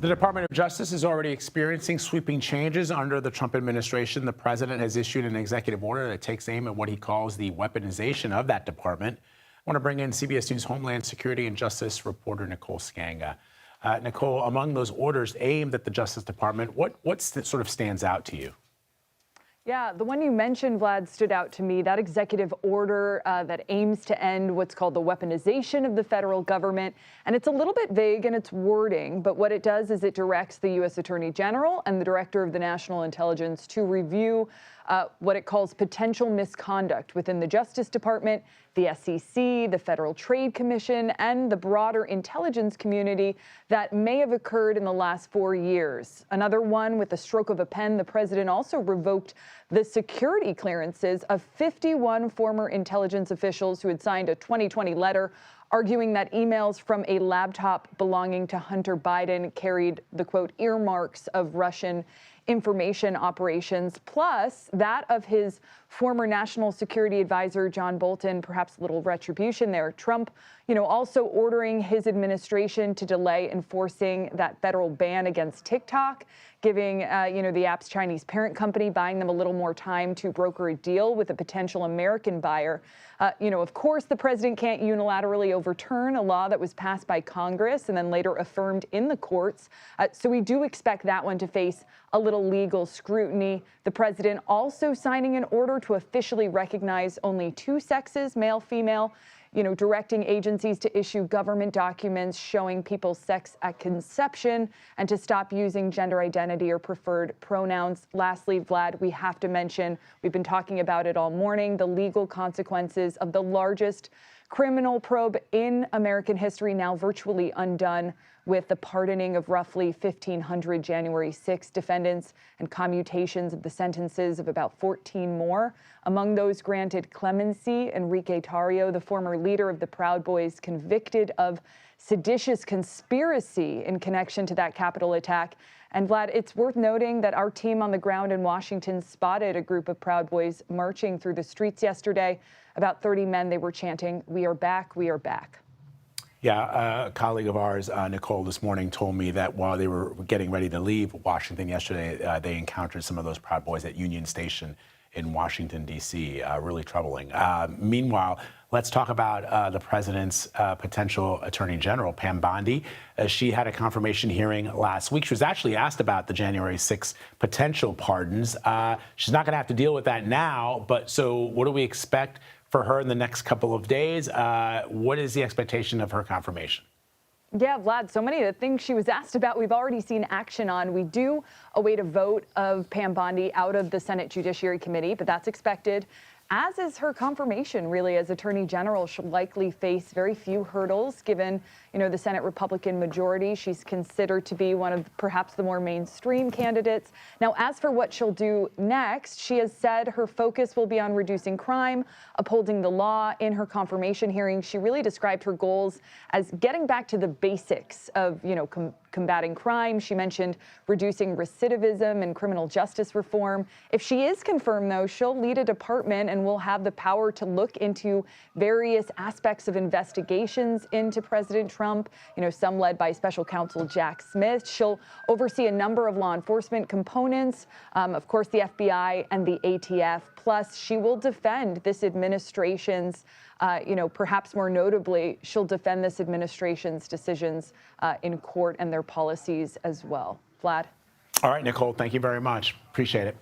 The Department of Justice is already experiencing sweeping changes under the Trump administration. The president has issued an executive order that takes aim at what he calls the weaponization of that department. I want to bring in CBS News Homeland Security and Justice reporter Nicole Sganga. Nicole, among those orders aimed at the Justice Department, what sort of stands out to you? Yeah, the one you mentioned, Vlad, stood out to me. That executive order that aims to end what's called the weaponization of the federal government. And it's a little bit vague in its wording, but what it does is it directs the U.S. Attorney General and the Director of the National Intelligence to review what it calls potential misconduct within the Justice Department, the SEC, the Federal Trade Commission, and the broader intelligence community that may have occurred in the last 4 years. Another one, with the stroke of a pen, the president also revoked the security clearances of 51 former intelligence officials who had signed a 2020 letter arguing that emails from a laptop belonging to Hunter Biden carried the, quote, earmarks of Russian information operations, plus that of his former national security advisor, John Bolton. Perhaps a little retribution there. Trump, also ordering his administration to delay enforcing that federal ban against TikTok, giving, the app's Chinese parent company, buying them a little more time to broker a deal with a potential American buyer. Of course, the president can't unilaterally overturn a law that was passed by Congress and then later affirmed in the courts. So we do expect that one to face a little legal scrutiny. The president also signing an order to officially recognize only two sexes, male, female, directing agencies to issue government documents showing people's sex at conception and to stop using gender identity or preferred pronouns. Lastly, Vlad, we have to mention, we've been talking about it all morning, the legal consequences of the largest criminal probe in American history, now virtually undone, with the pardoning of roughly 1,500 January 6 defendants and commutations of the sentences of about 14 more. Among those granted clemency, Enrique Tarrio, the former leader of the Proud Boys, convicted of seditious conspiracy in connection to that Capitol attack. And Vlad, it's worth noting that our team on the ground in Washington spotted a group of Proud Boys marching through the streets yesterday. About 30 men, they were chanting, "We are back, we are back." Yeah, a colleague of ours, Nicole, this morning told me that while they were getting ready to leave Washington yesterday, they encountered some of those Proud Boys at Union Station in Washington, D.C., really troubling. Meanwhile, let's talk about the president's potential attorney general, Pam Bondi. She had a confirmation hearing last week. She was actually asked about the January 6 potential pardons. She's not going to have to deal with that now, but so what do we expect for her in the next couple of days? What is the expectation of her confirmation? Yeah, Vlad, so many of the things she was asked about, we've already seen action on. We do await a vote of Pam Bondi out of the Senate Judiciary Committee, but that's expected. As is her confirmation, really, as Attorney General. She'll likely face very few hurdles, given, the Senate Republican majority. She's considered to be one of perhaps the more mainstream candidates. Now, as for what she'll do next, she has said her focus will be on reducing crime, upholding the law. In her confirmation hearing, she really described her goals as getting back to the basics of, combating crime. She mentioned reducing recidivism and criminal justice reform. If she is confirmed, though, she'll lead a department and will have the power to look into various aspects of investigations into President Trump, some led by special counsel Jack Smith. She'll oversee a number of law enforcement components, of course, the FBI and the ATF. Plus, she will defend this administration's perhaps more notably, she'll defend this administration's decisions in court and their policies as well. Vlad? All right, Nicole, thank you very much. Appreciate it.